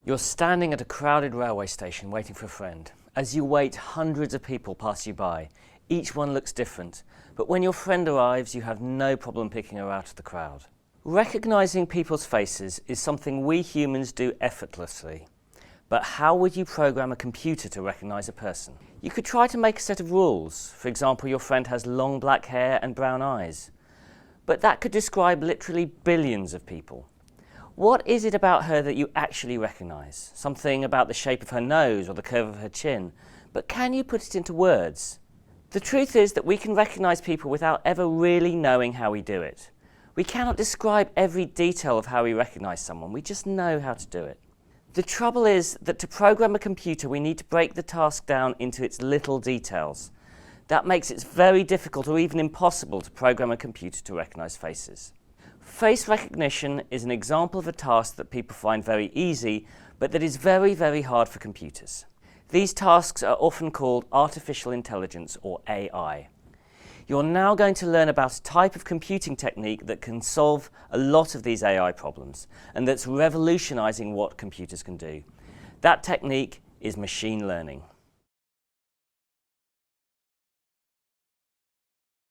You're standing at a crowded railway station waiting for a friend. As you wait, hundreds of people pass you by. Each one looks different, but when your friend arrives, you have no problem picking her out of the crowd. Recognizing people's faces is something we humans do effortlessly. But how would you program a computer to recognize a person? You could try to make a set of rules. For example, your friend has long black hair and brown eyes. But that could describe literally billions of people. What is it about her that you actually recognize? Something about the shape of her nose or the curve of her chin. But can you put it into words? The truth is that we can recognize people without ever really knowing how we do it. We cannot describe every detail of how we recognize someone. We just know how to do it. The trouble is that to program a computer, we need to break the task down into its little details. That makes it very difficult or even impossible to program a computer to recognize faces. Face recognition is an example of a task that people find very easy, but that is very, very hard for computers. These tasks are often called artificial intelligence, or AI. You're now going to learn about a type of computing technique that can solve a lot of these AI problems, and that's revolutionizing what computers can do. That technique is machine learning.